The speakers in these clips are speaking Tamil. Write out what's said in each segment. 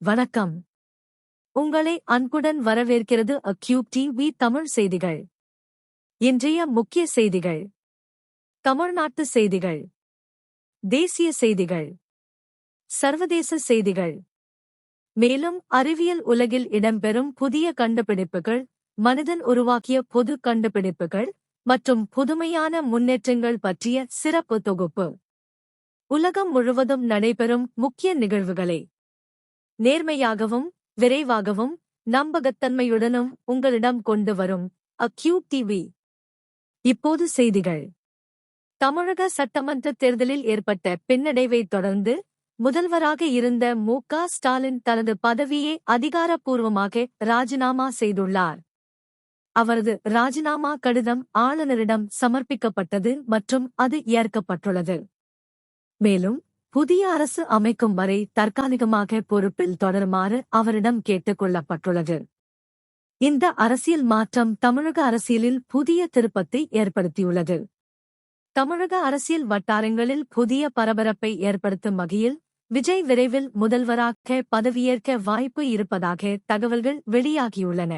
வணக்கம். உங்களை அன்புடன் வரவேற்கிறது அக்யூப் டிவி தமிழ் செய்திகள். இன்றைய முக்கிய செய்திகள். தமிழ்நாட்டு செய்திகள், தேசிய செய்திகள், சர்வதேச செய்திகள். மேலும் அறிவியல் உலகில் இடம்பெறும் புதிய கண்டுபிடிப்புகள், மனிதன் உருவாக்கிய பொது கண்டுபிடிப்புகள் மற்றும் புதுமையான முன்னேற்றங்கள் பற்றிய சிறப்பு தொகுப்பு. உலகம் முழுவதும் நடைபெறும் முக்கிய நிகழ்வுகளை நேர்மையாகவும் விரைவாகவும் நம்பகத்தன்மையுடனும் உங்களிடம் கொண்டு வரும் அக்யூப் டிவி. இப்போது செய்திகள். தமிழக சட்டமன்ற தேர்தலில் ஏற்பட்ட பின்னடைவைத் தொடர்ந்து முதல்வராக இருந்த மு.க. ஸ்டாலின் தனது பதவியை அதிகாரப்பூர்வமாக ராஜினாமா செய்துள்ளார். அவரது ராஜினாமா கடிதம் ஆளுநரிடம் சமர்ப்பிக்கப்பட்டது மற்றும் அது ஏற்கப்பட்டுள்ளது. மேலும் புதிய அரசு அமைக்கும் வரை தற்காலிகமாக பொறுப்பில் தொடருமாறு அவரிடம் கேட்டுக் கொள்ளப்பட்டுள்ளது. இந்த அரசியல் மாற்றம் தமிழக அரசியலில் புதிய திருப்பத்தை ஏற்படுத்தியுள்ளது. தமிழக அரசியல் வட்டாரங்களில் புதிய பரபரப்பை ஏற்படுத்தும் வகையில் விஜய் விரைவில் முதல்வராக பதவியேற்க வாய்ப்பு இருப்பதாக தகவல்கள் வெளியாகியுள்ளன.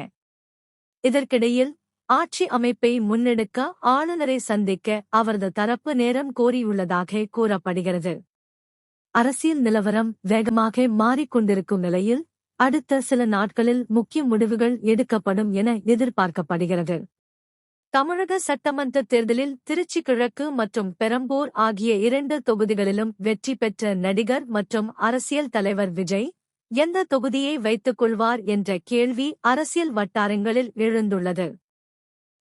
இதற்கிடையில் ஆட்சி அமைப்பை முன்னெடுக்க ஆளுநரை சந்திக்க அவரது தரப்பு நேரம் கோரியுள்ளதாக கூறப்படுகிறது. அரசியல் நிலவரம் வேகமாக மாறிக்கொண்டிருக்கும் நிலையில் அடுத்த சில நாட்களில் முக்கிய முடிவுகள் எடுக்கப்படும் என எதிர்பார்க்கப்படுகிறது. தமிழக சட்டமன்ற தேர்தலில் திருச்சி கிழக்கு மற்றும் பெரம்பூர் ஆகிய 2 தொகுதிகளிலும் வெற்றி பெற்ற நடிகர் மற்றும் அரசியல் தலைவர் விஜய் எந்த தொகுதியை வைத்துக் கொள்வார் என்ற கேள்வி அரசியல் வட்டாரங்களில் எழுந்துள்ளது.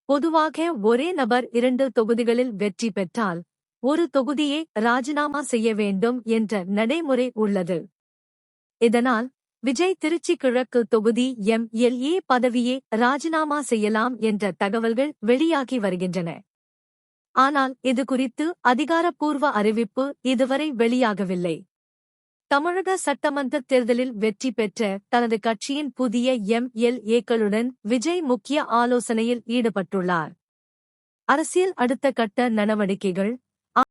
பொதுவாக ஒரே நபர் 2 தொகுதிகளில் வெற்றி பெற்றால் ஒரு தொகுதியை ராஜினாமா செய்ய வேண்டும் என்ற நடைமுறை உள்ளது. இதனால் விஜய் திருச்சி கிழக்கு தொகுதி எம்.எல்.ஏ. பதவியை ராஜினாமா செய்யலாம் என்ற தகவல்கள் வெளியாகி வருகின்றன. ஆனால் இதுகுறித்து அதிகாரப்பூர்வ அறிவிப்பு இதுவரை வெளியாகவில்லை. தமிழக சட்டமன்ற தேர்தலில் வெற்றி பெற்ற தனது கட்சியின் புதிய எம்.எல்.ஏ.க்களுடன் விஜய் முக்கிய ஆலோசனையில் ஈடுபட்டுள்ளார். அரசியல் அடுத்த கட்ட நடவடிக்கைகள்,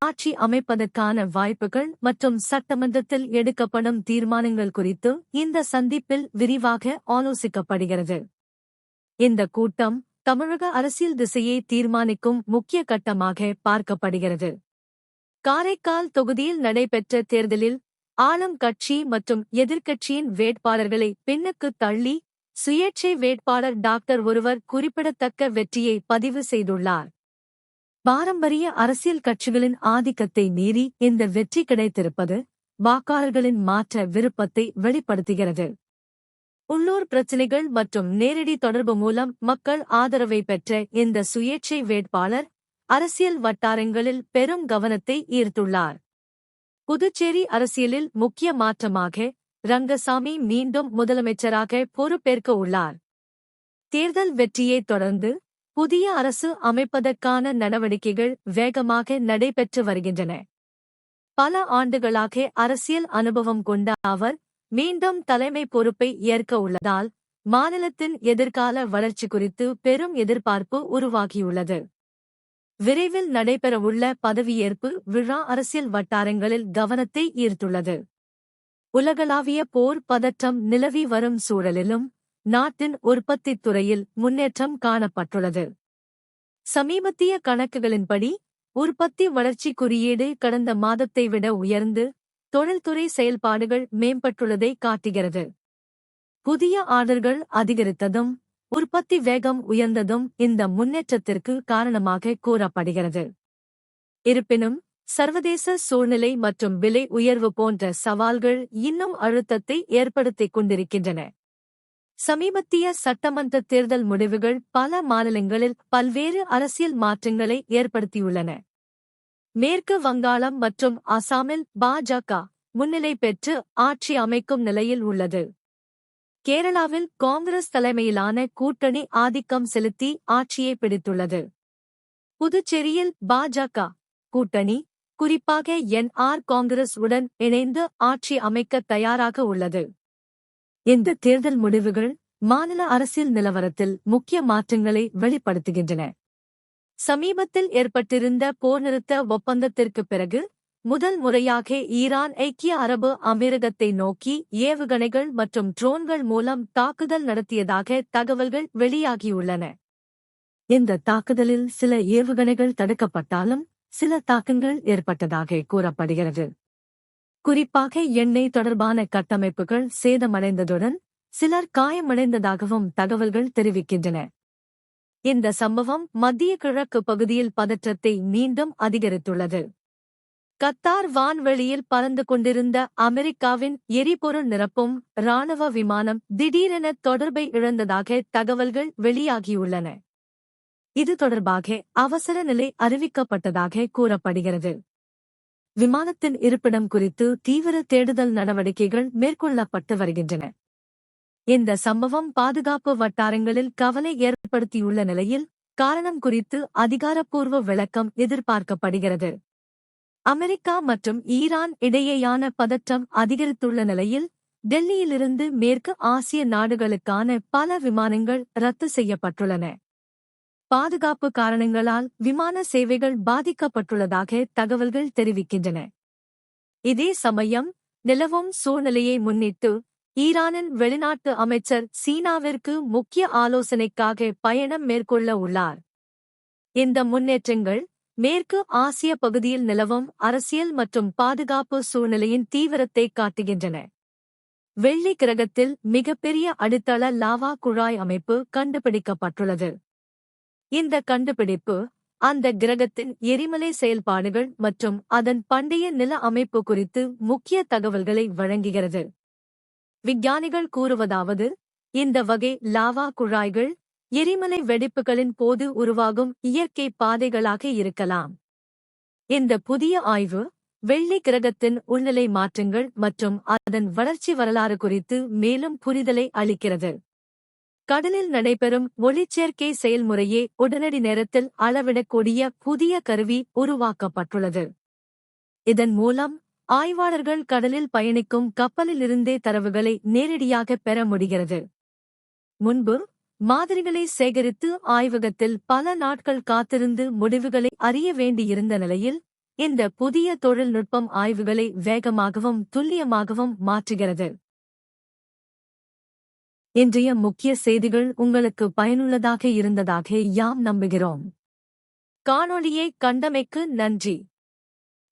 ஆட்சி அமைப்பதற்கான வாய்ப்புகள் மற்றும் சட்டமன்றத்தில் எடுக்கப்படும் தீர்மானங்கள் குறித்து இந்த சந்திப்பில் விரிவாக ஆலோசிக்கப்படுகிறது. இந்த கூட்டம் தமிழக அரசியல் திசையை தீர்மானிக்கும் முக்கிய கட்டமாக பார்க்கப்படுகிறது. காரைக்கால் தொகுதியில் நடைபெற்ற தேர்தலில் ஆளும் கட்சி மற்றும் எதிர்க்கட்சியின் வேட்பாளர்களை பின்னுக்கு தள்ளி சுயேட்சை வேட்பாளர் டாக்டர் ஒருவர் குறிப்பிடத்தக்க வெற்றியை பதிவு செய்துள்ளார். பாரம்பரிய அரசியல் கட்சிகளின் ஆதிக்கத்தை மீறி இந்த வெற்றி கிடைத்திருப்பது வாக்காளர்களின் மாற்ற விருப்பத்தை வெளிப்படுத்துகிறது. உள்ளூர் பிரச்சினைகள் மற்றும் நேரடி தொடர்பு மூலம் மக்கள் ஆதரவை பெற்ற இந்த சுயேட்சை வேட்பாளர் அரசியல் வட்டாரங்களில் பெரும் கவனத்தை ஈர்த்துள்ளார். புதுச்சேரி அரசியலில் முக்கிய மாற்றமாக ரங்கசாமி மீண்டும் முதலமைச்சராக பொறுப்பேற்க உள்ளார். தேர்தல் வெற்றியைத் தொடர்ந்து புதிய அரசு அமைப்பதற்கான நடவடிக்கைகள் வேகமாக நடைபெற்று வருகின்றன. பல ஆண்டுகளாக அரசியல் அனுபவம் கொண்ட அவர் மீண்டும் தலைமை பொறுப்பை ஏற்க உள்ளதால் மாநிலத்தின் எதிர்கால வளர்ச்சி குறித்து பெரும் எதிர்பார்ப்பு உருவாகியுள்ளது. விரைவில் நடைபெறவுள்ள பதவியேற்பு விழா அரசியல் வட்டாரங்களில் கவனத்தை ஈர்த்துள்ளது. உலகளாவிய போர் பதற்றம் நிலவி வரும் சூழலிலும் நாட்டின் உற்பத்தித் துறையில் முன்னேற்றம் காணப்பட்டுள்ளது. சமீபத்திய கணக்குகளின்படி உற்பத்தி வளர்ச்சி குறியீடு கடந்த மாதத்தை விட உயர்ந்து தொழில்துறை செயல்பாடுகள் மேம்பட்டுள்ளதை காட்டுகிறது. புதிய ஆர்டர்கள் அதிகரித்ததும் உற்பத்தி வேகம் உயர்ந்ததும் இந்த முன்னேற்றத்திற்கு காரணமாக கூறப்படுகிறது. இருப்பினும் சர்வதேச சூழ்நிலை மற்றும் விலை உயர்வு போன்ற சவால்கள் இன்னும் அழுத்தத்தை ஏற்படுத்திக் கொண்டிருக்கின்றன. சமீபத்திய சட்டமன்ற தேர்தல் முடிவுகள் பல மாநிலங்களில் பல்வேறு அரசியல் மாற்றங்களை ஏற்படுத்தியுள்ளன. மேற்கு வங்காளம் மற்றும் அசாமில் பாஜக முன்னிலை பெற்று ஆட்சி அமைக்கும் நிலையில் உள்ளது. கேரளாவில் காங்கிரஸ் தலைமையிலான கூட்டணி ஆதிக்கம் செலுத்தி ஆட்சியை பிடித்துள்ளது. புதுச்சேரியில் பாஜக கூட்டணி குறிப்பாக என்.ஆர். காங்கிரஸ் உடன் இணைந்து ஆட்சி அமைக்க தயாராக உள்ளது. இந்த தேர்தல் முடிவுகள் மாநில அரசியல் நிலவரத்தில் முக்கிய மாற்றங்களை வெளிப்படுத்துகின்றன. சமீபத்தில் ஏற்பட்டிருந்த போர் நிறுத்த ஒப்பந்தத்திற்கு பிறகு முதல் முறையாக ஈரான் ஐக்கிய அரபு அமீரகத்தை நோக்கி ஏவுகணைகள் மற்றும் ட்ரோன்கள் மூலம் தாக்குதல் நடத்தியதாக தகவல்கள் வெளியாகியுள்ளன. இந்த தாக்குதலில் சில ஏவுகணைகள் தடுக்கப்பட்டாலும் சில தாக்கங்கள் ஏற்பட்டதாக கூறப்படுகிறது. குறிப்பாக எண்ணெய் தொடர்பான கட்டமைப்புகள் சேதமடைந்ததுடன் சிலர் காயமடைந்ததாகவும் தகவல்கள் தெரிவிக்கின்றன. இந்த சம்பவம் மத்திய கிழக்கு பகுதியில் பதற்றத்தை மீண்டும் அதிகரித்துள்ளது. கத்தார் வான்வெளியில் பறந்து கொண்டிருந்த அமெரிக்காவின் எரிபொருள் நிரப்பும் இராணுவ விமானம் திடீரென தொடர்பை இழந்ததாக தகவல்கள் வெளியாகியுள்ளன. இது தொடர்பாக அவசர நிலை அறிவிக்கப்பட்டதாக கூறப்படுகிறது. விமானத்தின் இருப்பிடம் குறித்து தீவிர தேடுதல் நடவடிக்கைகள் மேற்கொள்ளப்பட்டு வருகின்றன. இந்த சம்பவம் பாதுகாப்பு வட்டாரங்களில் கவலை ஏற்படுத்தியுள்ள நிலையில் காரணம் குறித்து அதிகாரப்பூர்வ விளக்கம் எதிர்பார்க்கப்படுகிறது. அமெரிக்கா மற்றும் ஈரான் இடையேயான பதற்றம் அதிகரித்துள்ள நிலையில் டெல்லியிலிருந்து மேற்கு ஆசிய நாடுகளுக்கான பல விமானங்கள் ரத்து செய்யப்பட்டுள்ளன. பாதுகாப்பு காரணங்களால் விமான சேவைகள் பாதிக்கப்பட்டுள்ளதாக தகவல்கள் தெரிவிக்கின்றன. இதே சமயம் நிலவும் சூழ்நிலையை முன்னிட்டு ஈரானின் வெளிநாட்டு அமைச்சர் சீனாவிற்கு முக்கிய ஆலோசனைக்காக பயணம் மேற்கொள்ள உள்ளார். இந்த முன்னேற்றங்கள் மேற்கு ஆசிய பகுதியில் நிலவும் அரசியல் மற்றும் பாதுகாப்பு சூழ்நிலையின் தீவிரத்தை காட்டுகின்றன. வெள்ளி கிரகத்தில் மிகப்பெரிய அடித்தள லாவா குழாய் அமைப்பு கண்டுபிடிக்கப்பட்டுள்ளது. இந்த கண்டுபிடிப்பு அந்த கிரகத்தின் எரிமலை செயல்பாடுகள் மற்றும் அதன் பண்டைய நில அமைப்பு குறித்து முக்கிய தகவல்களை வழங்குகிறது. விஞ்ஞானிகள் கூறுவதாவது, இந்த வகை லாவா குழாய்கள் எரிமலை வெடிப்புகளின் போது உருவாகும் இயற்கை பாதைகளாக இருக்கலாம். இந்த புதிய ஆய்வு வெள்ளி கிரகத்தின் உள்நிலை மாற்றங்கள் மற்றும் அதன் வளர்ச்சி வரலாறு குறித்து மேலும் புரிதலை அளிக்கிறது. கடலில் நடைபெறும் ஒளிச்சேர்க்கை செயல்முறையே உடனடி நேரத்தில் அளவிடக்கூடிய புதிய கருவி உருவாக்கப்பட்டுள்ளது. இதன் மூலம் ஆய்வாளர்கள் கடலில் பயணிக்கும் கப்பலிலிருந்தே தரவுகளை நேரடியாக பெற முடிகிறது. முன்பு மாதிரிகளை சேகரித்து ஆய்வகத்தில் பல நாட்கள் காத்திருந்து முடிவுகளை அறிய வேண்டியிருந்த நிலையில் இந்த புதிய தொழில்நுட்பம் ஆய்வுகளை வேகமாகவும் துல்லியமாகவும் மாற்றுகிறது. இன்றைய முக்கிய செய்திகள் உங்களுக்கு பயனுள்ளதாக இருந்ததாக யாம் நம்புகிறோம். காணொளியை கண்டமைக்கு நன்றி.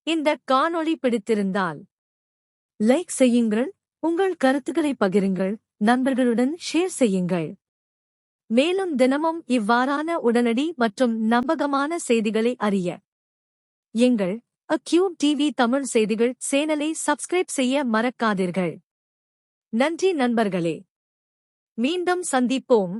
இந்த காணொளி பிடித்திருந்தால் லைக் செய்யுங்கள், உங்கள் கருத்துக்களை பகிருங்கள், நண்பர்களுடன் ஷேர் செய்யுங்கள். மேலும் தினமும் இவ்வாறான உடனடி மற்றும் நம்பகமான செய்திகளை அறிய எங்கள் அக்யூப் டிவி தமிழ் செய்திகள் சேனலை சப்ஸ்கிரைப் செய்ய மறக்காதீர்கள். நன்றி நண்பர்களே. மீண்டும் சந்திப்போம்.